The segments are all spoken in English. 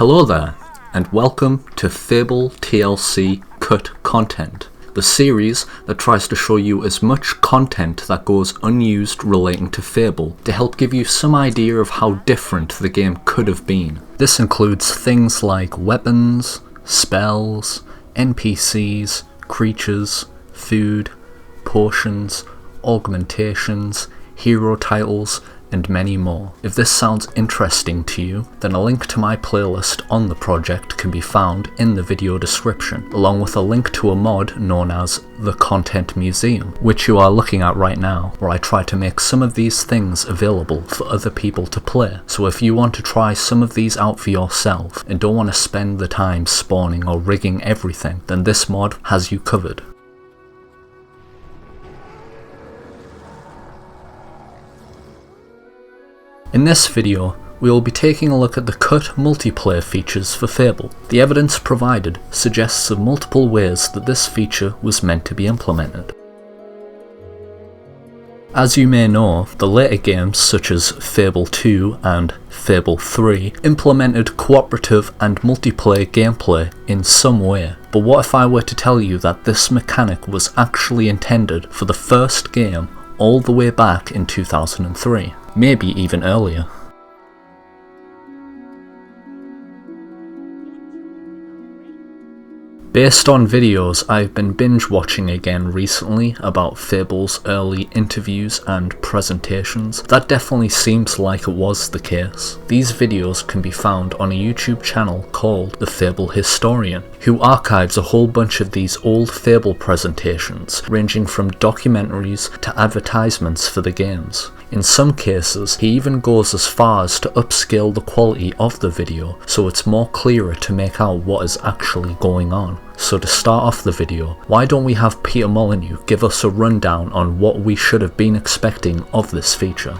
Hello there, and welcome to Fable TLC Cut Content, the series that tries to show you as much content that goes unused relating to Fable to help give you some idea of how different the game could have been. This includes things like weapons, spells, NPCs, creatures, food, potions, augmentations, hero titles, and many more. If this sounds interesting to you, then a link to my playlist on the project can be found in the video description, along with a link to a mod known as the Content Museum, which you are looking at right now, where I try to make some of these things available for other people to play. So if you want to try some of these out for yourself and don't want to spend the time spawning or rigging everything, then this mod has you covered. In this video, we will be taking a look at the cut multiplayer features for Fable. The evidence provided suggests of multiple ways that this feature was meant to be implemented. As you may know, the later games such as Fable 2 and Fable 3 implemented cooperative and multiplayer gameplay in some way. But what if I were to tell you that this mechanic was actually intended for the first game all the way back in 2003? Maybe even earlier. Based on videos I've been binge watching again recently about Fable's early interviews and presentations, that definitely seems like it was the case. These videos can be found on a YouTube channel called The Fable Historian, who archives a whole bunch of these old Fable presentations, ranging from documentaries to advertisements for the games. In some cases, he even goes as far as to upscale the quality of the video so it's more clearer to make out what is actually going on. So to start off the video, why don't we have Peter Molyneux give us a rundown on what we should have been expecting of this feature.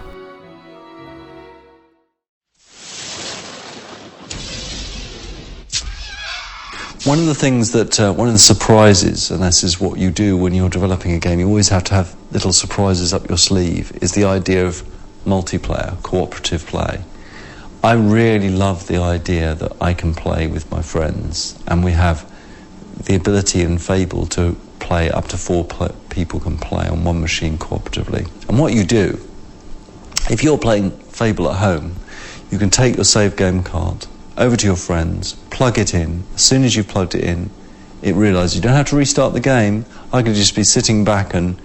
One of the things that, one of the surprises, and this is what you do when you're developing a game, you always have to have little surprises up your sleeve, is the idea of multiplayer, cooperative play. I really love the idea that I can play with my friends, and we have the ability in Fable to play up to 4 people can play on one machine cooperatively. And what you do, if you're playing Fable at home, you can take your save game card over to your friends, plug it in. As soon as you plugged it in, it realised you don't have to restart the game. I could just be sitting back and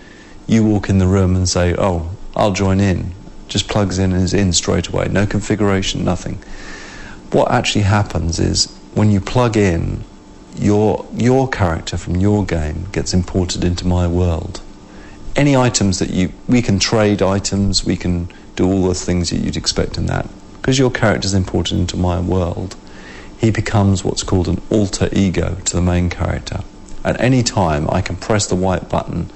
you walk in the room and say, oh, I'll join in. Just plugs in and is in straight away. No configuration, nothing. What actually happens is when you plug in, your character from your game gets imported into my world. Any items that we can trade items, we can do all the things that you'd expect in that. Because your character is imported into my world, he becomes what's called an alter ego to the main character. At any time, I can press the white button,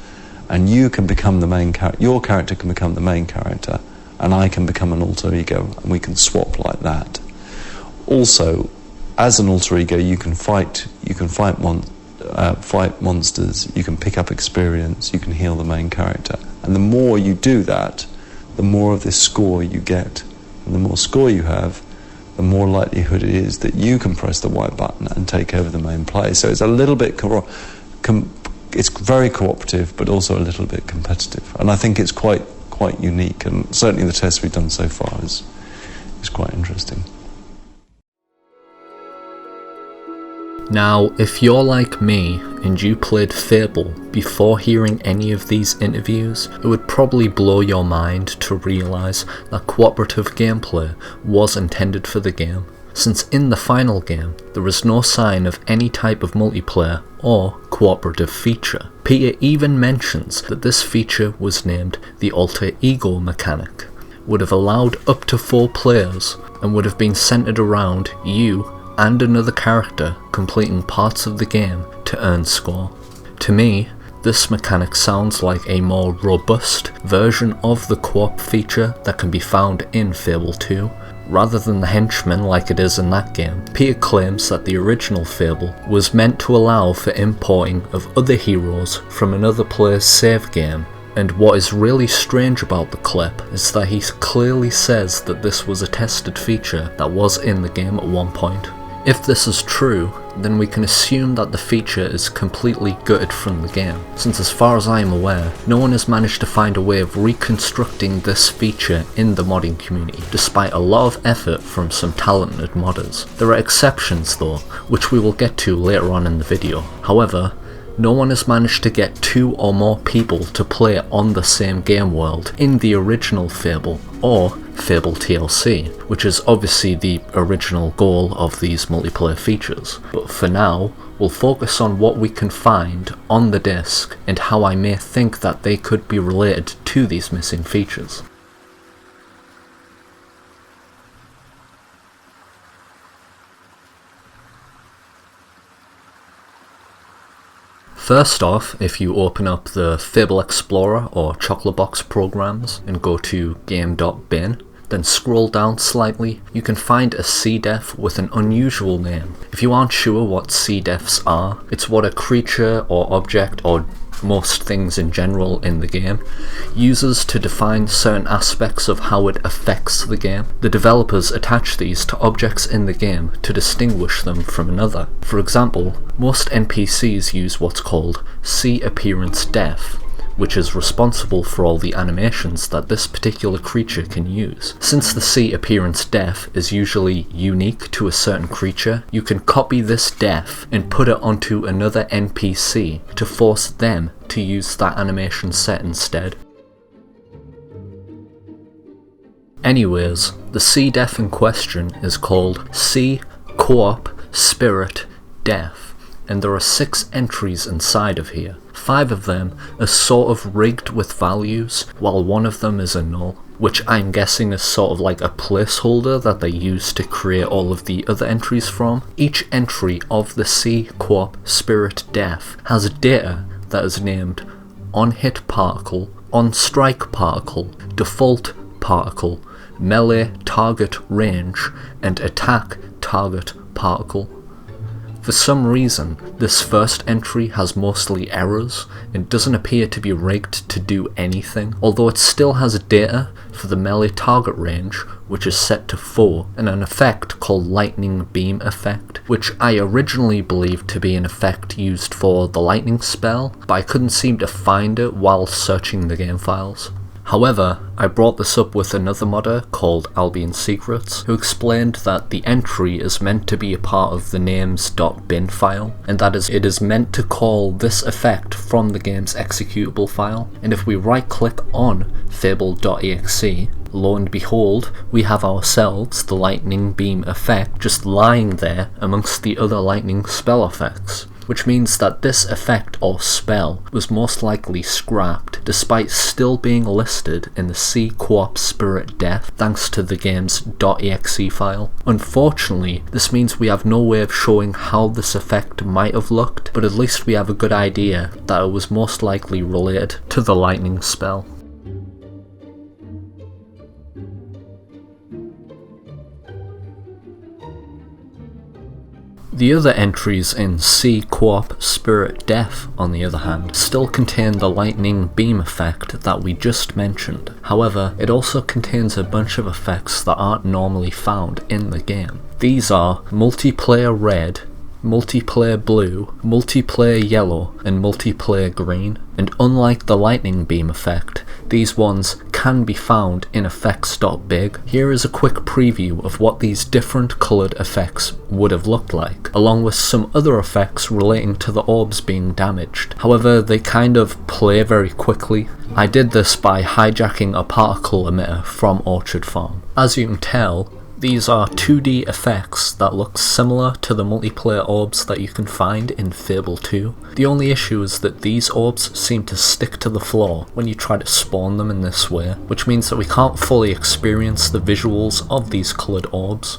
and you can become the main character. Your character can become the main character, and I can become an alter ego, and we can swap like that. Also, as an alter ego, you can fight monsters. You can pick up experience. You can heal the main character, and the more you do that, the more of this score you get. And the more score you have, the more likelihood it is that you can press the white button and take over the main play. So it's a little bit, it's very cooperative, but also a little bit competitive. And I think it's quite unique, and certainly the tests we've done so far is quite interesting. Now, if you're like me and you played Fable before hearing any of these interviews, it would probably blow your mind to realise that cooperative gameplay was intended for the game, since in the final game there was no sign of any type of multiplayer or cooperative feature. Peter even mentions that this feature was named the alter ego mechanic, would have allowed up to 4 players, and would have been centred around you and another character completing parts of the game to earn score. To me, this mechanic sounds like a more robust version of the co-op feature that can be found in Fable 2, rather than the henchman like it is in that game. Peter claims that the original Fable was meant to allow for importing of other heroes from another player's save game, and what is really strange about the clip is that he clearly says that this was a tested feature that was in the game at one point. If this is true, then we can assume that the feature is completely gutted from the game, since as far as I am aware, no one has managed to find a way of reconstructing this feature in the modding community, despite a lot of effort from some talented modders. There are exceptions though, which we will get to later on in the video. However, no one has managed to get 2 or more people to play on the same game world in the original Fable, or Fable TLC, which is obviously the original goal of these multiplayer features. But for now, we'll focus on what we can find on the disc and how I may think that they could be related to these missing features. First off, if you open up the Fable Explorer or Chocolate Box programs and go to game.bin, then scroll down slightly, you can find a CDEF with an unusual name. If you aren't sure what CDEFs are, it's what a creature or object or most things in general in the game uses to define certain aspects of how it affects the game. The developers attach these to objects in the game to distinguish them from another. For example, most NPCs use what's called CCoopSpiritDef, which is responsible for all the animations that this particular creature can use. Since the CCoopSpiritDef is usually unique to a certain creature, you can copy this def and put it onto another NPC to force them to use that animation set instead. Anyways, the CDEF in question is called CCoopSpiritDef, and there are 6 entries inside of here. 5 of them are sort of rigged with values, while 1 of them is a null, which I'm guessing is sort of like a placeholder that they use to create all of the other entries from. Each entry of the CCoopSpiritDef has data that is named on-hit particle, on-strike particle, default particle, melee target range, and attack target particle. For some reason, this first entry has mostly errors and doesn't appear to be rigged to do anything, although it still has data for the melee target range, which is set to 4, and an effect called Lightning Beam Effect, which I originally believed to be an effect used for the lightning spell, but I couldn't seem to find it while searching the game files. However, I brought this up with another modder called Albion Secrets, who explained that the entry is meant to be a part of the names.bin file, and that it is meant to call this effect from the game's executable file. And if we right click on Fable.exe, lo and behold, we have ourselves the lightning beam effect just lying there amongst the other lightning spell effects, which means that this effect or spell was most likely scrapped despite still being listed in the CCoopSpiritDef thanks to the game's .exe file. Unfortunately, this means we have no way of showing how this effect might have looked, but at least we have a good idea that it was most likely related to the lightning spell. The other entries in CCoopSpiritDef, on the other hand, still contain the lightning beam effect that we just mentioned. However, it also contains a bunch of effects that aren't normally found in the game. These are multiplayer red, multiplayer blue, multiplayer yellow, and multiplayer green, and unlike the lightning beam effect, these ones can be found in effects.big. Here is a quick preview of what these different coloured effects would have looked like, along with some other effects relating to the orbs being damaged. However, they kind of play very quickly. I did this by hijacking a particle emitter from Orchard Farm. As you can tell, these are 2D effects that look similar to the multiplayer orbs that you can find in Fable 2. The only issue is that these orbs seem to stick to the floor when you try to spawn them in this way, which means that we can't fully experience the visuals of these coloured orbs.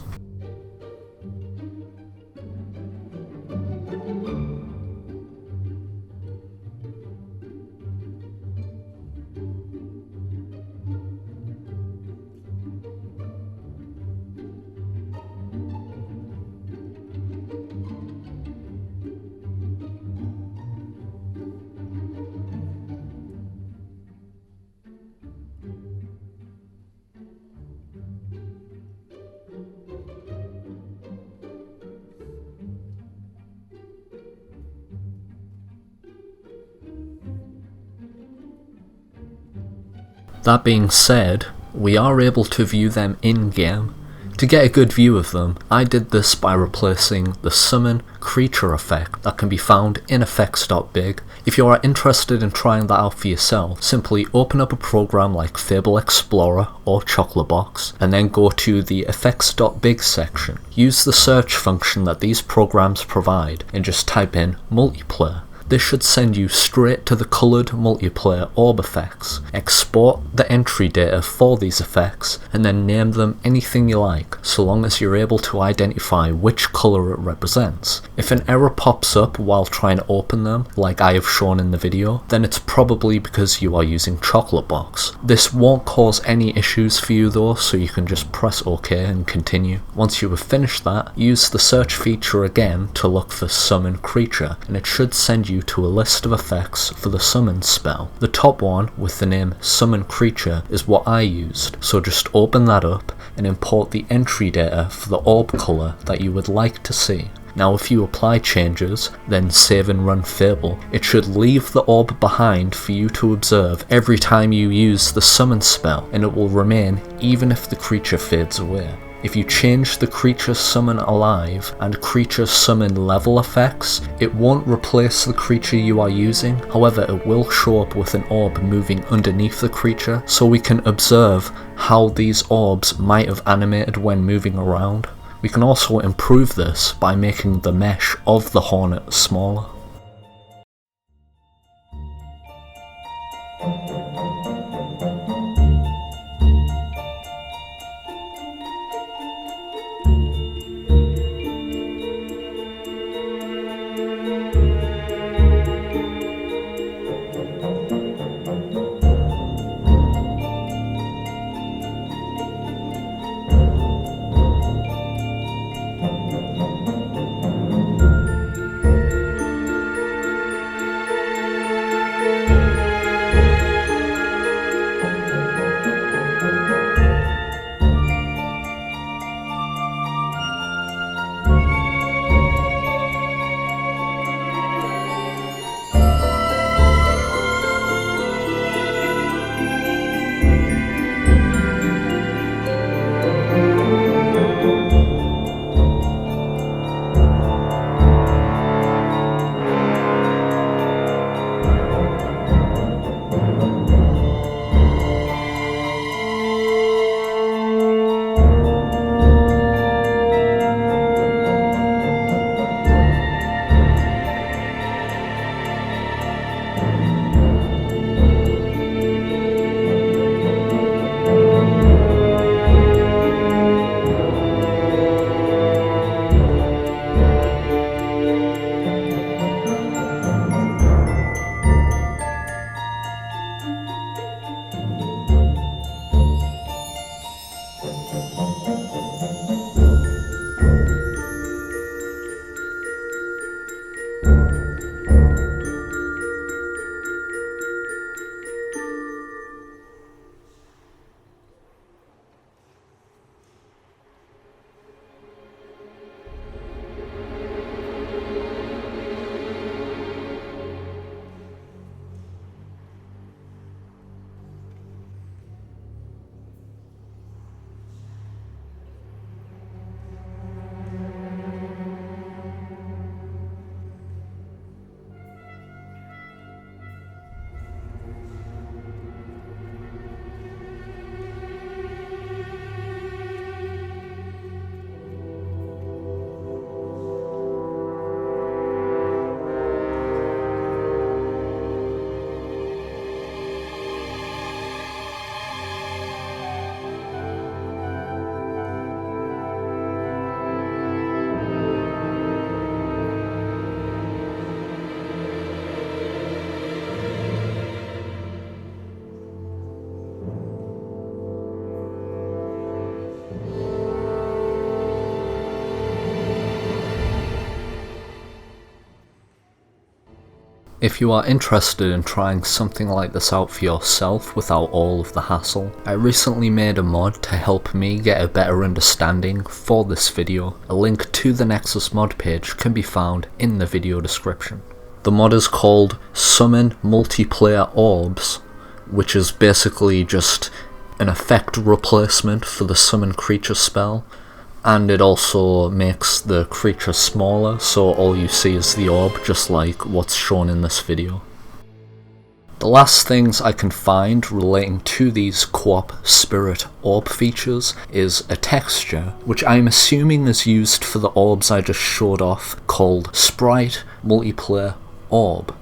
That being said, we are able to view them in-game. To get a good view of them, I did this by replacing the summon creature effect that can be found in effects.big. If you are interested in trying that out for yourself, simply open up a program like Fable Explorer or Chocolate and then go to the effects.big section. Use the search function that these programs provide and just type in multiplayer. This should send you straight to the coloured multiplayer orb effects. Export the entry data for these effects and then name them anything you like, so long as you're able to identify which colour it represents. If an error pops up while trying to open them, like I have shown in the video, then it's probably because you are using Chocolate. This won't cause any issues for you though, so you can just press OK and continue. Once you have finished that, use the search feature again to look for summon creature, and it should send you to a list of effects for the summon spell. The top one with the name summon creature is what I used, so just open that up and import the entry data for the orb colour that you would like to see. Now if you apply changes, then save and run Fable, it should leave the orb behind for you to observe every time you use the summon spell, and it will remain even if the creature fades away. If you change the creature summon alive and creature summon level effects, it won't replace the creature you are using, however it will show up with an orb moving underneath the creature, so we can observe how these orbs might have animated when moving around. We can also improve this by making the mesh of the hornet smaller. If you are interested in trying something like this out for yourself without all of the hassle, I recently made a mod to help me get a better understanding for this video. A link to the Nexus mod page can be found in the video description. The mod is called Summon Multiplayer Orbs. which is basically just an effect replacement for the summon creature spell, and it also makes the creature smaller, so all you see is the orb, just like what's shown in this video. The last things I can find relating to these co-op spirit orb features is a texture, which I'm assuming is used for the orbs I just showed off, called Sprite Multiplayer Orb.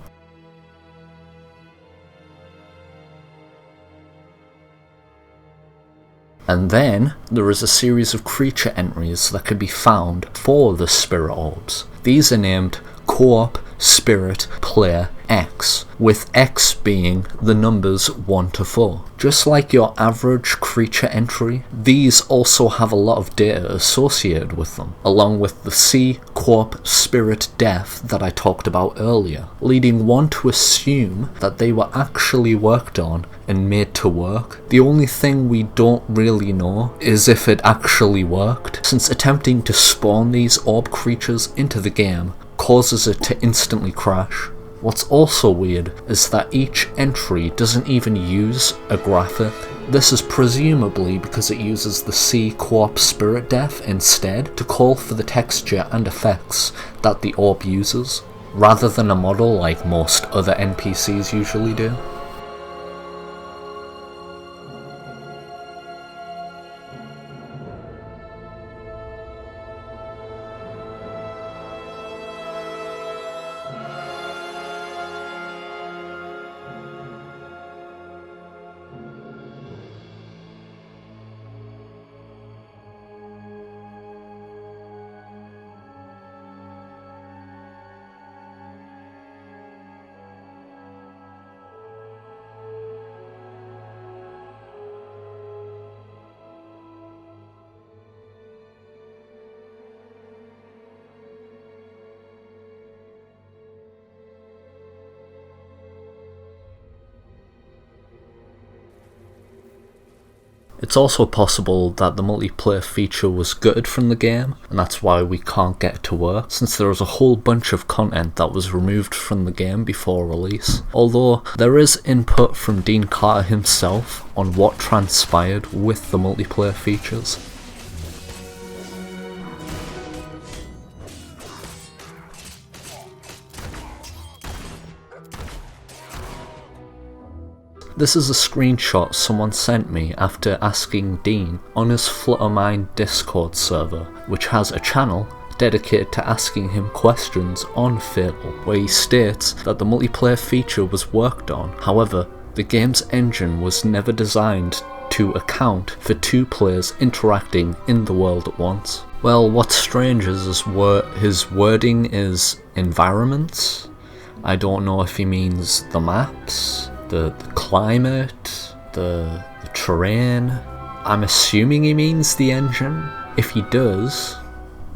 And then there is a series of creature entries that can be found for the spirit orbs. These are named Co-op Spirit Player X, with X being the numbers 1 to 4. Just like your average creature entry, these also have a lot of data associated with them, along with the CCoopSpiritDef that I talked about earlier, leading one to assume that they were actually worked on and made to work. The only thing we don't really know is if it actually worked, since attempting to spawn these orb creatures into the game causes it to instantly crash. What's also weird is that each entry doesn't even use a graphic. This is presumably because it uses the CCoopSpiritDef instead to call for the texture and effects that the orb uses, rather than a model like most other NPCs usually do. It's also possible that the multiplayer feature was gutted from the game, and that's why we can't get it to work, since there was a whole bunch of content that was removed from the game before release. Although there is input from Dean Carter himself on what transpired with the multiplayer features. This is a screenshot someone sent me after asking Dene on his Fluttermine Discord server, which has a channel dedicated to asking him questions on Fable, where he states that the multiplayer feature was worked on. However, the game's engine was never designed to account for two players interacting in the world at once. Well, what's strange is his wording is environments. I don't know if he means the maps, the climate, the terrain. I'm assuming he means the engine. If he does,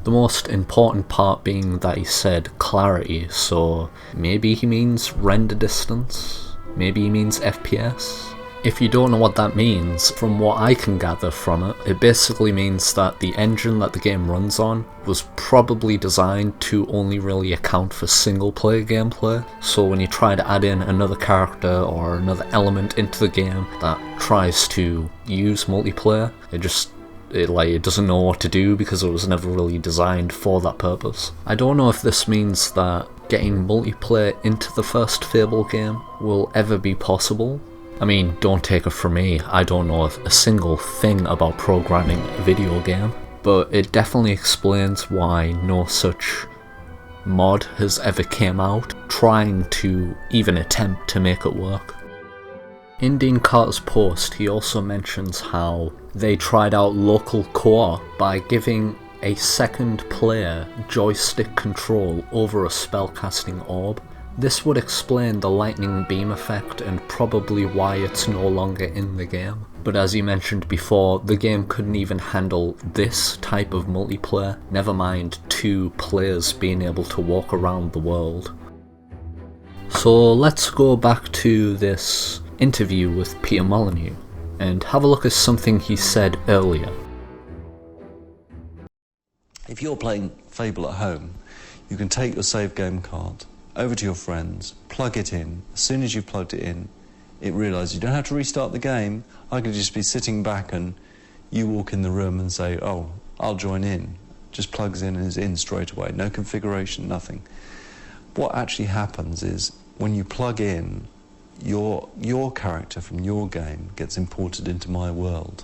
the most important part being that he said clarity, so maybe he means render distance, maybe he means FPS. If you don't know what that means, from what I can gather from it, it basically means that the engine that the game runs on was probably designed to only really account for single player gameplay. So when you try to add in another character or another element into the game that tries to use multiplayer, it doesn't know what to do because it was never really designed for that purpose. I don't know if this means that getting multiplayer into the first Fable game will ever be possible. I mean, don't take it from me, I don't know a single thing about programming a video game, but it definitely explains why no such mod has ever came out trying to even attempt to make it work. In Dean Carter's post, he also mentions how they tried out local co-op by giving a second player joystick control over a spellcasting orb. This would explain the lightning beam effect and probably why it's no longer in the game. But as you mentioned before, the game couldn't even handle this type of multiplayer, never mind two players being able to walk around the world. So let's go back to this interview with Peter Molyneux and have a look at something he said earlier. If you're playing Fable at home, you can take your save game card over to your friends, plug it in. As soon as you've plugged it in, it realised you don't have to restart the game. I could just be sitting back and you walk in the room and say, oh, I'll join in. Just plugs in and is in straight away. No configuration, nothing. What actually happens is when you plug in, your character from your game gets imported into my world.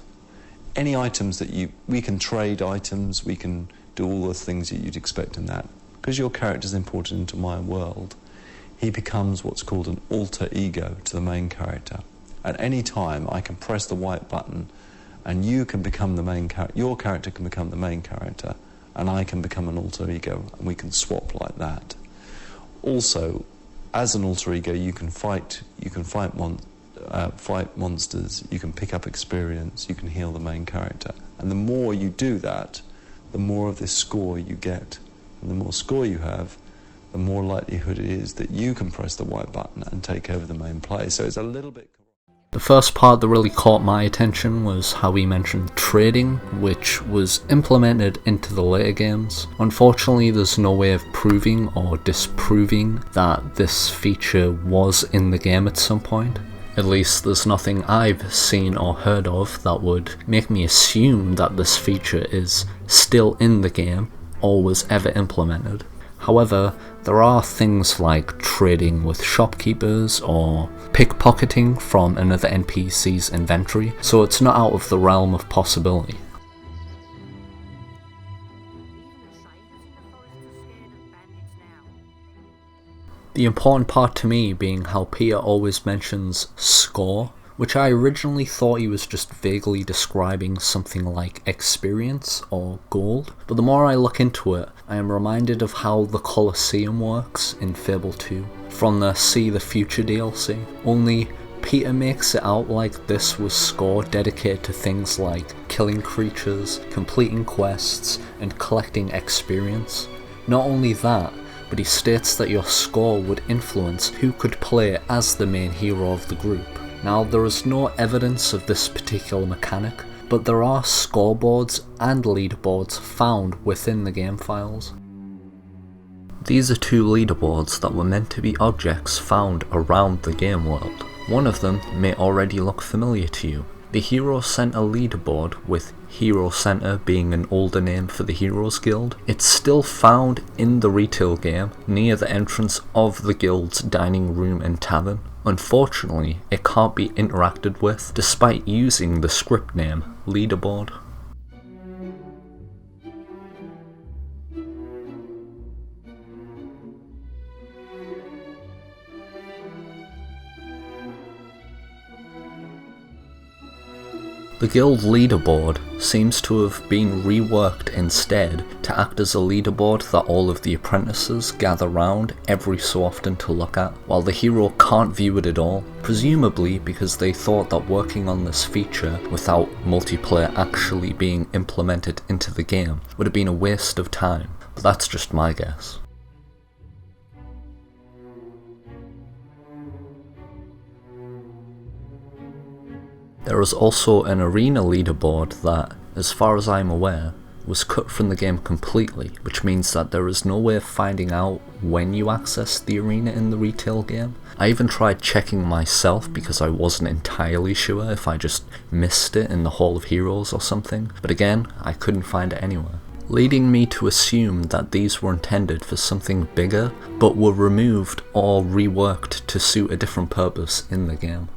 Any items that we can trade items, we can do all the things that you'd expect in that. Because your character's imported into my world, he becomes what's called an alter ego to the main character. At any time, I can press the white button and you can become the main character, your character can become the main character, and I can become an alter ego, and we can swap like that. Also, as an alter ego, you can fight monsters, you can pick up experience, you can heal the main character. And the more you do that, the more of this score you get. And the more score you have, the more likelihood it is that you can press the white button and take over the main play. So it's a little bit... The first part that really caught my attention was how he mentioned trading, which was implemented into the later games. Unfortunately, there's no way of proving or disproving that this feature was in the game at some point. At least there's nothing I've seen or heard of that would make me assume that this feature is still in the game or was ever implemented. However, there are things like trading with shopkeepers or pickpocketing from another NPC's inventory, so it's not out of the realm of possibility. The important part to me being how Peter always mentions score, which I originally thought he was just vaguely describing something like experience or gold, but the more I look into it, I am reminded of how the Colosseum works in Fable 2 from the See the Future DLC, only Peter makes it out like this was score dedicated to things like killing creatures, completing quests, and collecting experience. Not only that, but he states that your score would influence who could play as the main hero of the group. Now, there is no evidence of this particular mechanic, but there are scoreboards and leaderboards found within the game files. These are two leaderboards that were meant to be objects found around the game world. One of them may already look familiar to you. The Hero Center leaderboard, with Hero Center being an older name for the Heroes Guild. It's still found in the retail game near the entrance of the guild's dining room and tavern. Unfortunately, it can't be interacted with despite using the script name Leaderboard. The guild leaderboard seems to have been reworked instead to act as a leaderboard that all of the apprentices gather round every so often to look at, while the hero can't view it at all, presumably because they thought that working on this feature without multiplayer actually being implemented into the game would have been a waste of time, but that's just my guess. There is also an arena leaderboard that, as far as I'm aware, was cut from the game completely, which means that there is no way of finding out when you access the arena in the retail game. I even tried checking myself because I wasn't entirely sure if I just missed it in the Hall of Heroes or something, but again, I couldn't find it anywhere, leading me to assume that these were intended for something bigger, but were removed or reworked to suit a different purpose in the game.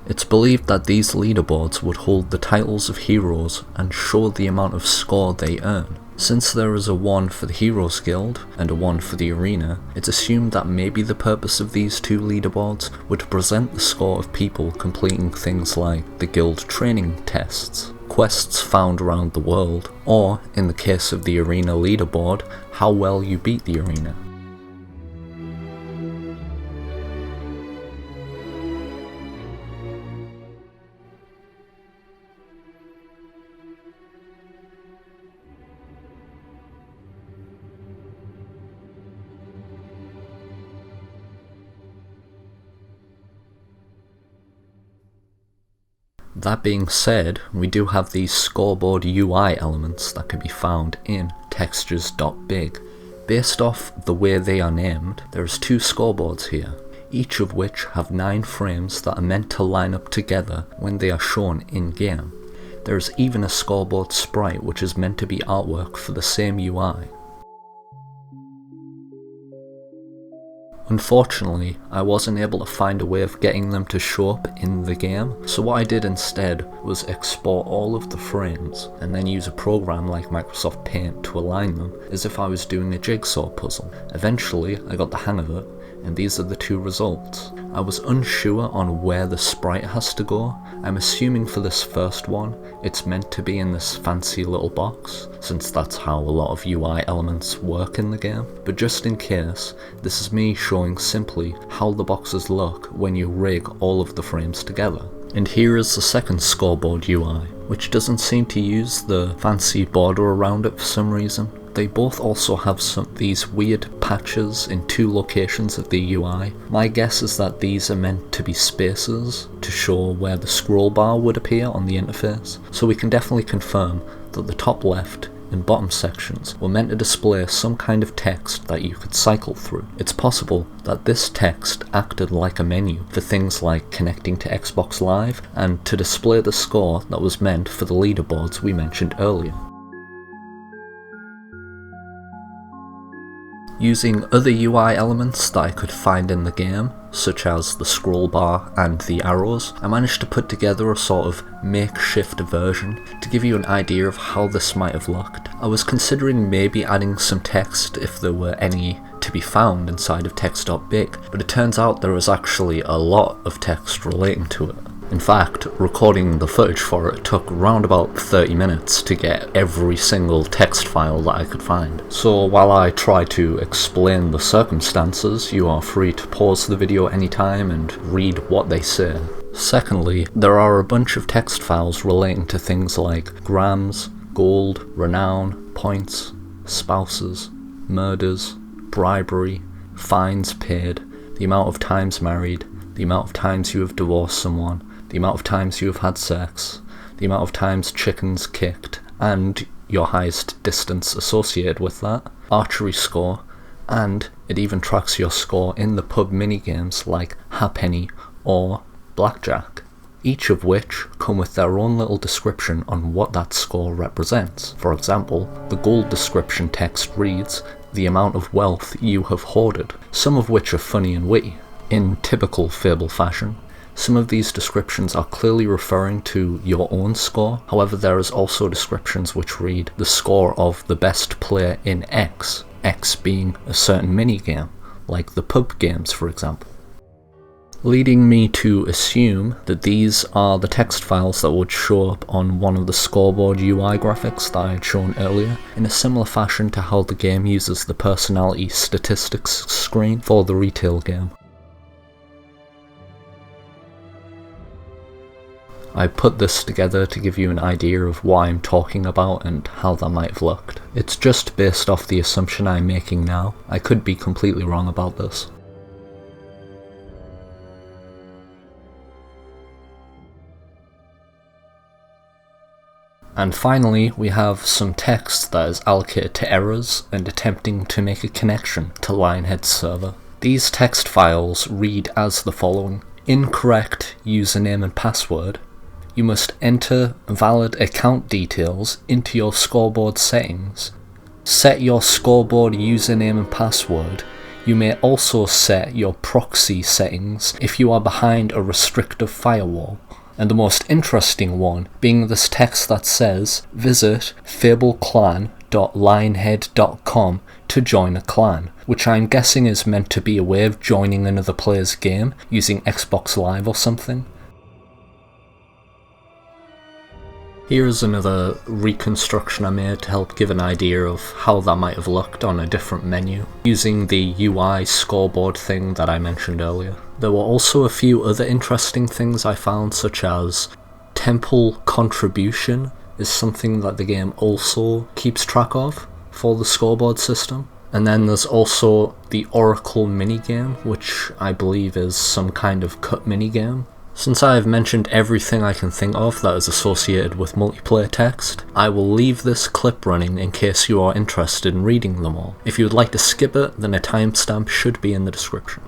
It's believed that these leaderboards would hold the titles of heroes and show the amount of score they earn. Since there is a 1 for the Heroes Guild and a 1 for the arena, it's assumed that maybe the purpose of these two leaderboards would present the score of people completing things like the guild training tests, quests found around the world, or, in the case of the arena leaderboard, how well you beat the arena. That being said, we do have these scoreboard UI elements that can be found in textures.big. Based off the way they are named, there's 2 scoreboards here, each of which have 9 frames that are meant to line up together when they are shown in-game. There is even a scoreboard sprite which is meant to be artwork for the same UI. Unfortunately, I wasn't able to find a way of getting them to show up in the game, so what I did instead was export all of the frames and then use a program like Microsoft Paint to align them as if I was doing a jigsaw puzzle. Eventually, I got the hang of it, and these are the 2 results. I was unsure on where the sprite has to go. I'm assuming for this first one, it's meant to be in this fancy little box, since that's how a lot of UI elements work in the game. But just in case, this is me showing simply how the boxes look when you rig all of the frames together. And here is the second scoreboard UI, which doesn't seem to use the fancy border around it for some reason. They both also have these weird patches in 2 locations of the UI. My guess is that these are meant to be spaces to show where the scroll bar would appear on the interface, so we can definitely confirm that the top left and bottom sections were meant to display some kind of text that you could cycle through. It's possible that this text acted like a menu for things like connecting to Xbox Live and to display the score that was meant for the leaderboards we mentioned earlier. Using other UI elements that I could find in the game, such as the scroll bar and the arrows, I managed to put together a sort of makeshift version to give you an idea of how this might have looked. I was considering maybe adding some text if there were any to be found inside of text.big, but it turns out there is actually a lot of text relating to it. In fact, recording the footage for it took around about 30 minutes to get every single text file that I could find. So while I try to explain the circumstances, you are free to pause the video anytime and read what they say. Secondly, there are a bunch of text files relating to things like grams, gold, renown, points, spouses, murders, bribery, fines paid, the amount of times married, the amount of times you have divorced someone, the amount of times you have had sex, the amount of times chickens kicked, and your highest distance associated with that, archery score, and it even tracks your score in the pub minigames like Halfpenny or Blackjack, each of which come with their own little description on what that score represents. For example, the gold description text reads, the amount of wealth you have hoarded, some of which are funny and witty, in typical Fable fashion. Some of these descriptions are clearly referring to your own score, however there is also descriptions which read the score of the best player in X, X being a certain minigame, like the pub games for example. Leading me to assume that these are the text files that would show up on one of the scoreboard UI graphics that I had shown earlier, in a similar fashion to how the game uses the personality statistics screen for the retail game. I put this together to give you an idea of what I'm talking about and how that might have looked. It's just based off the assumption I'm making now. I could be completely wrong about this. And finally, we have some text that is allocated to errors and attempting to make a connection to Lionhead's server. These text files read as the following: incorrect username and password. You must enter valid account details into your scoreboard settings. Set your scoreboard username and password. You may also set your proxy settings if you are behind a restrictive firewall. And the most interesting one being this text that says, visit fableclan.lionhead.com to join a clan, which I'm guessing is meant to be a way of joining another player's game using Xbox Live or something. Here's another reconstruction I made to help give an idea of how that might have looked on a different menu, using the UI scoreboard thing that I mentioned earlier. There were also a few other interesting things I found, such as temple contribution is something that the game also keeps track of for the scoreboard system. And then there's also the Oracle minigame, which I believe is some kind of cut minigame. Since I have mentioned everything I can think of that is associated with multiplayer text, I will leave this clip running in case you are interested in reading them all. If you would like to skip it, then a timestamp should be in the description.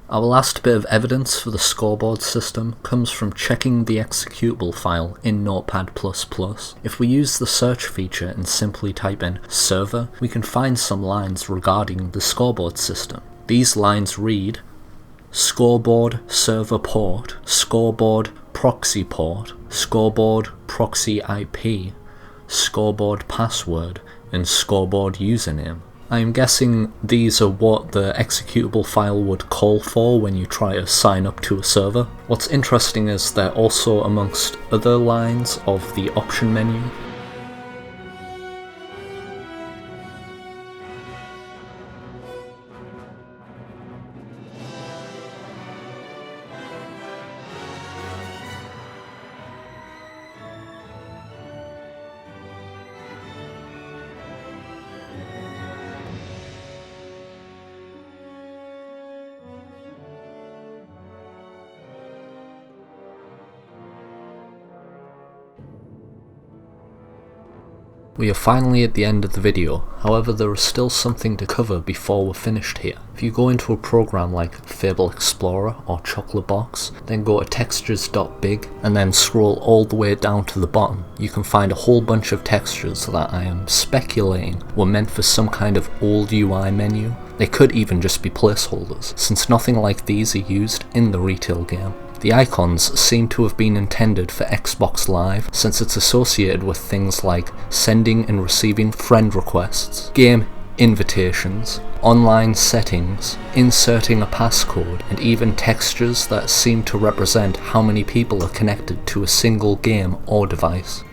Our last bit of evidence for the scoreboard system comes from checking the executable file in Notepad++. If we use the search feature and simply type in server, we can find some lines regarding the scoreboard system. These lines read scoreboard server port, scoreboard proxy port, scoreboard proxy IP, scoreboard password, and scoreboard username. I am guessing these are what the executable file would call for when you try to sign up to a server. What's interesting is they're also amongst other lines of the option menu. We are finally at the end of the video, however there is still something to cover before we're finished here. If you go into a program like Fable Explorer or Chocolate Box, then go to textures.big and then scroll all the way down to the bottom, you can find a whole bunch of textures that I am speculating were meant for some kind of old UI menu. They could even just be placeholders, since nothing like these are used in the retail game. The icons seem to have been intended for Xbox Live, since it's associated with things like sending and receiving friend requests, game invitations, online settings, inserting a passcode, and even textures that seem to represent how many people are connected to a single game or device.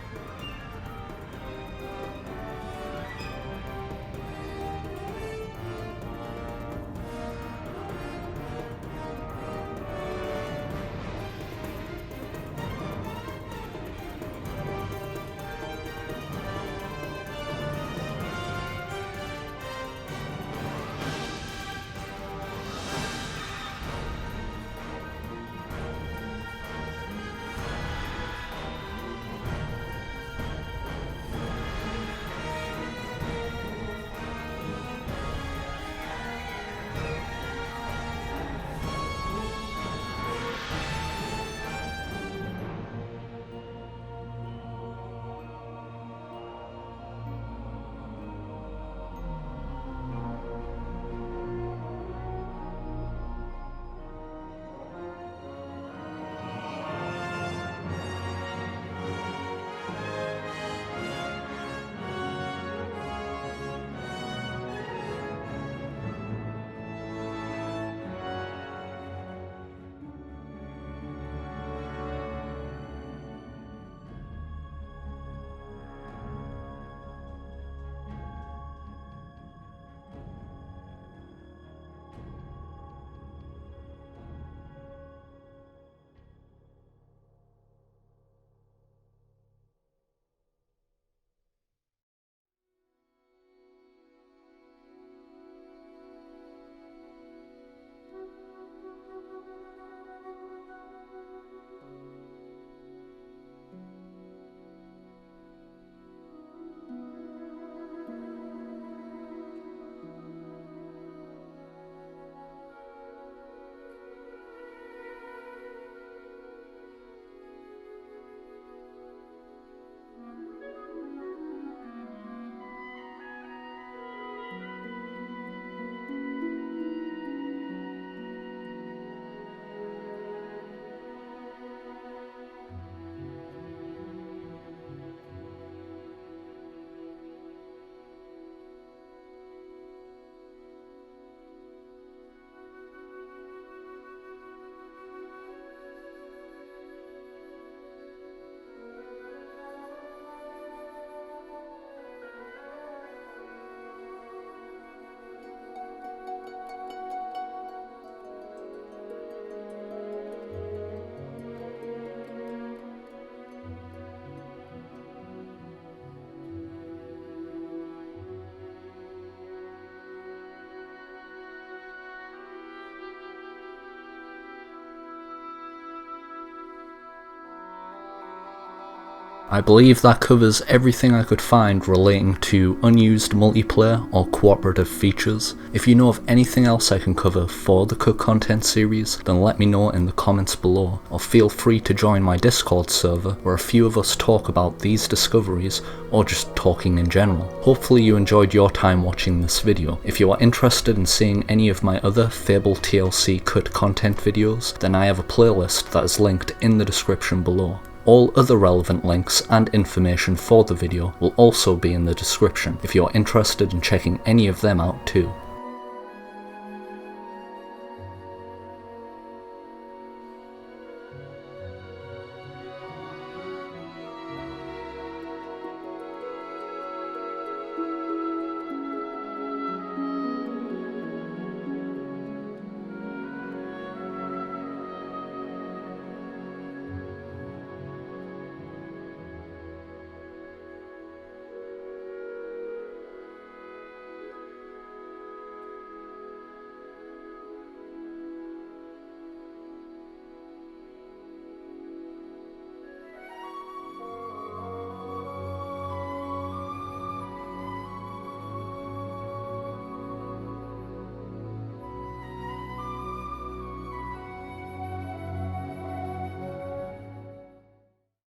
I believe that covers everything I could find relating to unused multiplayer or cooperative features. If you know of anything else I can cover for the Cut Content series, then let me know in the comments below, or feel free to join my Discord server where a few of us talk about these discoveries or just talking in general. Hopefully you enjoyed your time watching this video. If you are interested in seeing any of my other Fable TLC Cut Content videos, then I have a playlist that is linked in the description below. All other relevant links and information for the video will also be in the description if you are interested in checking any of them out too.